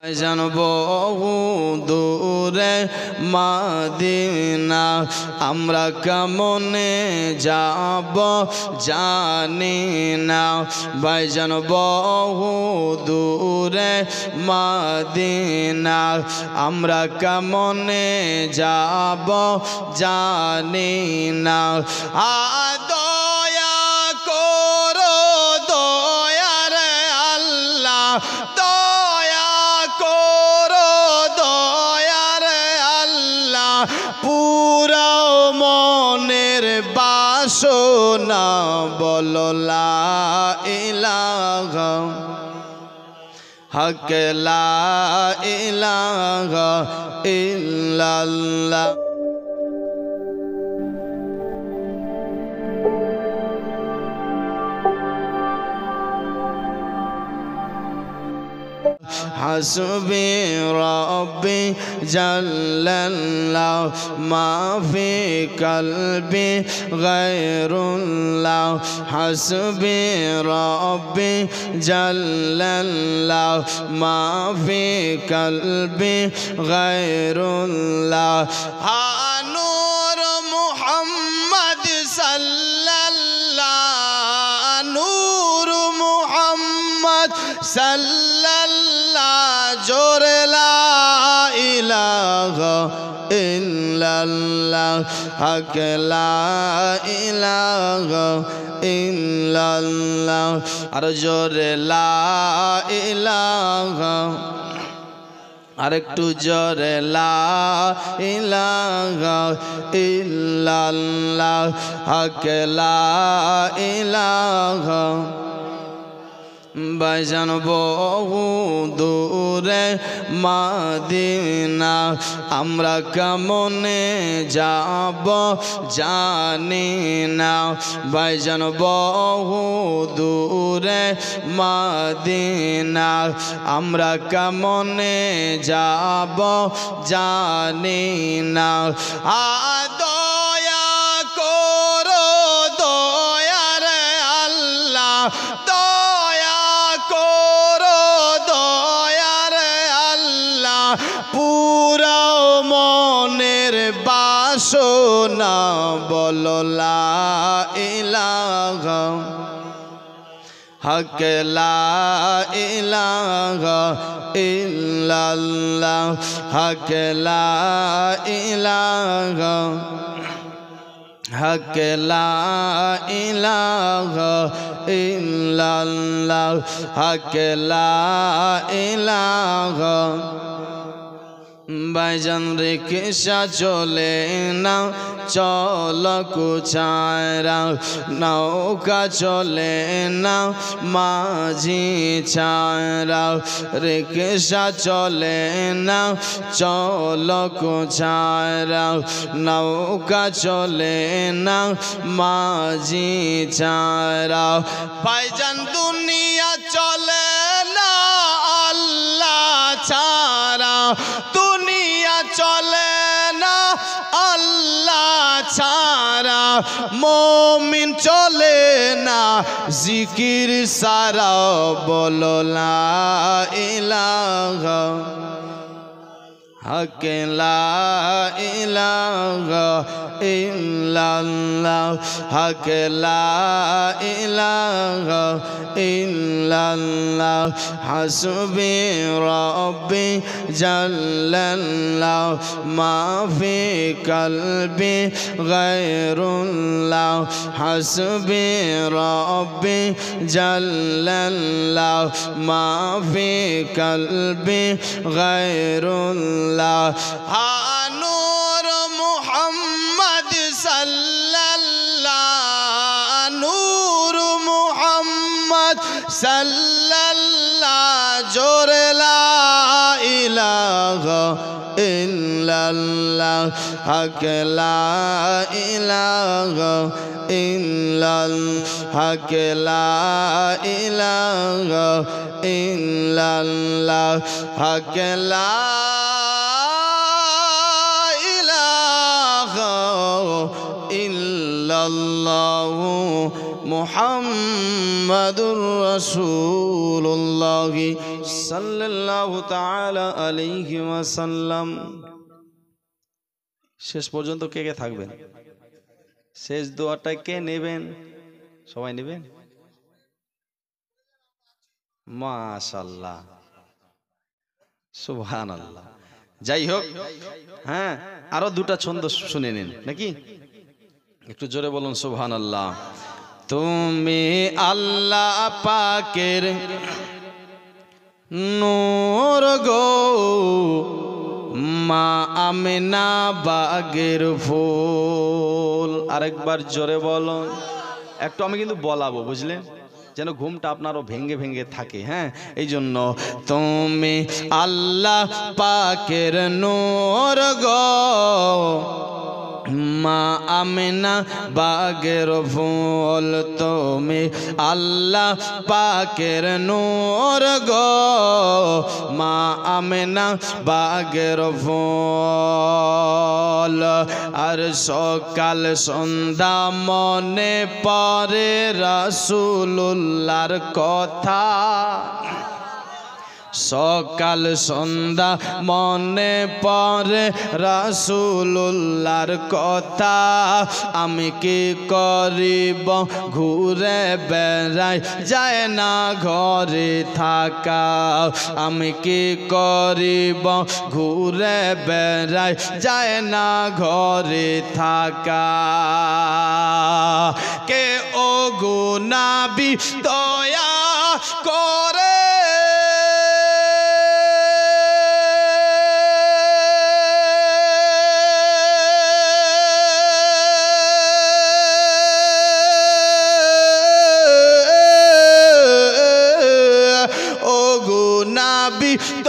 জানবো দূরে মদিনা আমরা কেমনে যাব জানি না ভাই জানবো দূরে মদিনা আমরা কেমনে যাব জানি না দয়া করো দয়ার আল্লাহ পুরাও মনের বাসনা বলো লা ইলাহা হক লা ইলাহা ইল্লাল্লাহ হাসবি রব্বি জাল্লাল্লাহ মা ফি কলবি গায়রুল্লাহ হাসবি রব্বি জাল্লাল্লাহ মা ফি কলবি গায়রুল্লাহ নূর মুহাম্মদ সাল্লাল্লাহ নূর মুহাম্মদ সাল্লাল্লাহ জোরে লা ইলাহা ইল্লাল্লাহ হক লা ইলাহা ইল্লাল্লাহ আর জোরে লা ইলাহা আরেকটু জোরে লা ইলাহা ইল্লাল্লাহ হক লা ইলাহা ভাইজান বহু দূরে মদিনা আমরা কেমনে যাব জানি না ভাইজান বহু দূরে মদিনা আমরা কেমনে যাব জানি না দয়া করো দয়ার আল্লাহ পুরাও মনের বাসনা বলো লা ইলাহা হক লা ইলাহা ইল্লাল্লাহ হক লা ইলাহা হক লা ইলাহা ইল্লাল্লাহ হক লা ইলাহা ভাইজান রিকশা চলে না চল কুচারা নৌকা চলে না মাঝি ছাড়া রিকশা চলে না চল কুচারা নৌকা চলে না মাঝি ছাড়া ভাইজান দুনিয়া চলে না আল্লাহ ছাড়া দুনিয়া চলে না আল্লাহ ছাড়া মুমিন চলে না জিকির সারা বলো লা ইলাহা হক লা ইলাহা ইল্লাল্লাহ হক লা ইলাহা ইল্লাল্লাহ হাসবি রব্বি জাল্লাল্লাহ মা ফি কলবি গায়রুল্লাহ হাসবি রব্বি জাল্লাল্লাহ মা ফি কলবি গায়রুল্লাহ নূর মুহাম্মদ সাল্লাল্লাহ নূর মুহাম্মদ সাল্লাল্লাহ জোরে লা ইলাহা ইল্লাল্লাহ হক লা ইলাহা ইল্লাল্লাহ হক লা ইলাহা ইল্লাল্লাহ হক লা ইলাহা ইল্লাল্লাহ মুহাম্মাদুর রাসূলুল্লাহ। সাল্লাল্লাহু তাআলা আলাইহি ওয়াসাল্লাম। শেষ পর্যন্ত কে কে থাকবেন? শেষ দোয়াটা কে নেবেন? সবাই নেবেন? মাশাআল্লাহ, সুবহানাল্লাহ। যাই হোক, হ্যাঁ, আরো দুটা ছন্দ শুনে নিন নাকি? একটু জোরে বলুন সুবহানাল্লাহ। তুমি আল্লাহ পাকের নূর গো, মা আমেনা বাগের ফুল। আরেকবার জোরে বলুন। একটু আমি কিন্তু বলাবো, বুঝলেন, যেন ঘুমটা আপনারও ভেঙ্গে ভেঙ্গে থাকে। হ্যাঁ, এই জন্য তুমি আল্লাহ পাকের নূর গো, মা আমেনা বাগের ফুল। তুমি আল্লাহ পাকের নূর গো, মা আমেনা বাগের ফুল। আর সকাল সন্ধ্যা মনে পড়ে রাসূলুল্লাহর কথা, সকাল সন্ধ্যা মনে পড়ে রাসূলুল্লাহর কথা। আমি কি করিব ঘুরে বেড়াই, যায় না ঘরে থাকা। আমি কি করিব ঘুরে বেড়াই, যায় না ঘরে থাকা। কে ও গো নবী দয়া করে,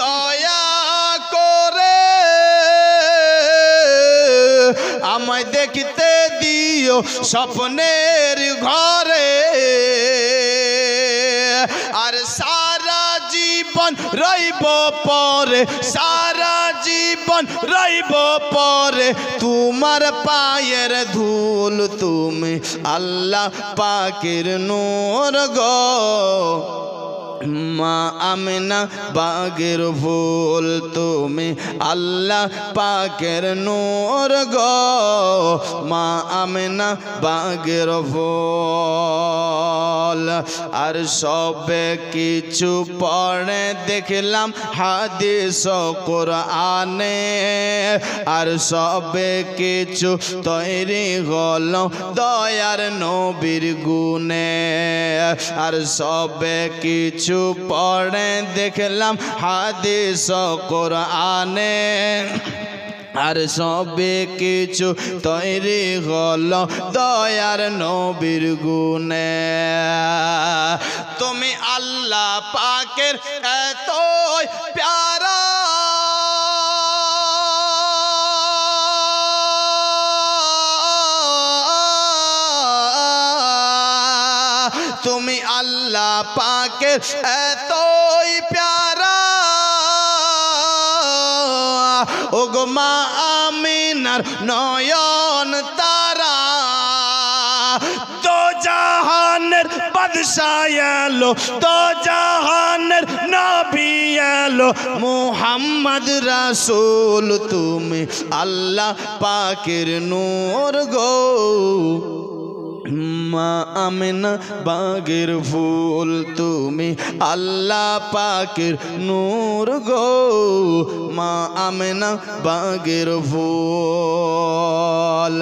দয়া করে আমায় দেখতে দিও স্বপ্নের ঘরে। আর সারা জীবন রইব পরে, সারা জীবন রইব পরে তোমার পায়ের ধুল। তুমি আল্লাহ পাকের নূর গো, মা আমেনা বাগের ফুল। তুমি আল্লাহ পাকের নূর গো, মা আমেনা বাগের ফুল। আর সবে কিছু পড়ে দেখলাম হাদিস কোরআনে, আর সবে কিছু তৈরি হলো দয়ার নবীর গুণে। আর সবে কিছু পড়ে দেখলাম হাদিস কোরআনে, আর সবে কিছু তৈরি হলো দয়ার নবীর গুণে। তুমি আল্লাহ পাকের এতই প্যারা, তুমি আল্লাহ পাকের এতই প্যারা। ওগো মা আমিনার নয়ন তারা, তো জাহানের বাদশা এলো, তো জাহানের নবী এলো মুহাম্মদ রাসূল। তুমি আল্লাহ পাকের নূর গো, মা আমেনা বাগের ফুল। তুমি আল্লাহ পাকের নূর গো, মা আমেনা বাগের ফুল।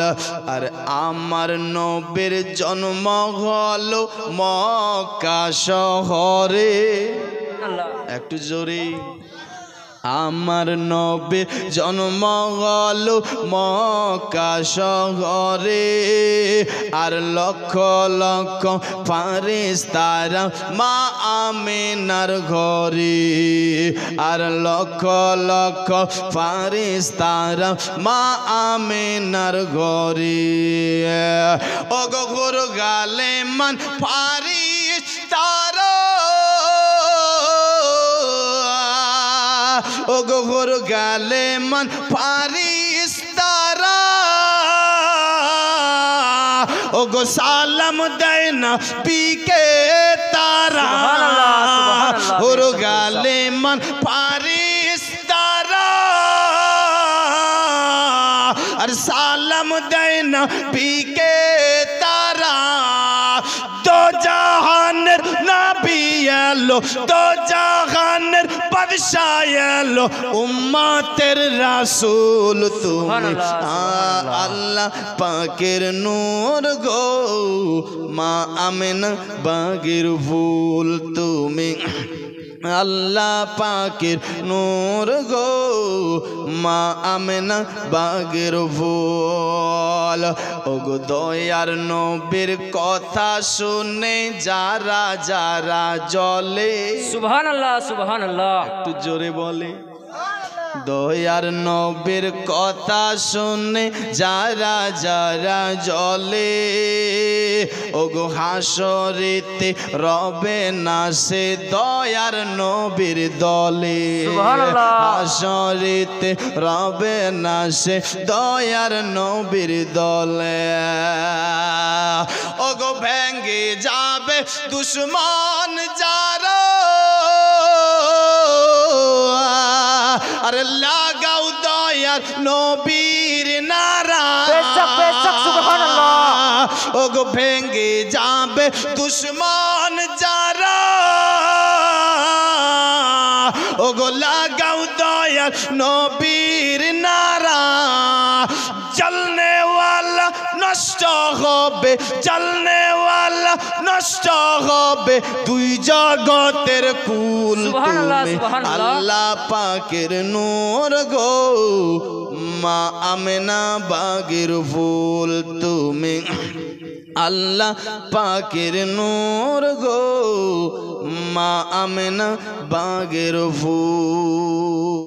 আর আমার নবীর জন্ম হলো মক্কা শহরে। একটু জোরে। আমার নবীর জন্ম হলো মক্কা শহরে, আর লক্ষ লক্ষ ফারিস্তারা মা আমিনার ঘরে। আর লক্ষ লক্ষ ফারিস্তারা মা আমিনার ঘরে। ও গফুর গালেমান ফারিস্তারা, ও গফুর গালেমান ফারিস্তারা, ও গো সালাম দেয় না পিকে তারা। ওর গালেমান মেহমান ফারিস্তারা আর সালাম দেয় না পিকে তারা দো জাহানের নবী এলো দো জাহানের বাদশা এলো উম্মতের রাসূল তুমি আল্লাহ পাকের নূর গো মা আমেনা বাগের ফুল তুমি আল্লাহ পাকের নূর গো মা আমেনা বাগের ফুল ওগো দয়ার নবীর কথা শুনে যারা যারা জ্বলে সুবহানাল্লাহ সুবহানাল্লাহ একটু জোরে বলে দয়ার নবীর কথা শুনে যারা যারা জ্বলে ওগো হাসরেতে রবে না সে দয়ার নবীর দলে হাসরেতে রবে না সে দয়ার নবীর দলে ওগো ভেঙ্গে যাবে দুশ্মন যারা আরে লাগাও দয়ার নবীর নারা সুবহানাল্লাহ ওগো ভেঙ্গে যাবে দুশ্মন যারা ওগো লাগাও দয়ার নবীর নারা চলনে ওয়ালা নষ্ট হবে চলনে ওয়ালা নষ্ট হবে দুই জগতের কুল তুমি আল্লাহ পাকের নূর গো মা আমেনা বাগের ফুল তুমি আল্লাহ পাকের নূর গো মা আমেনা বাগের ফুল।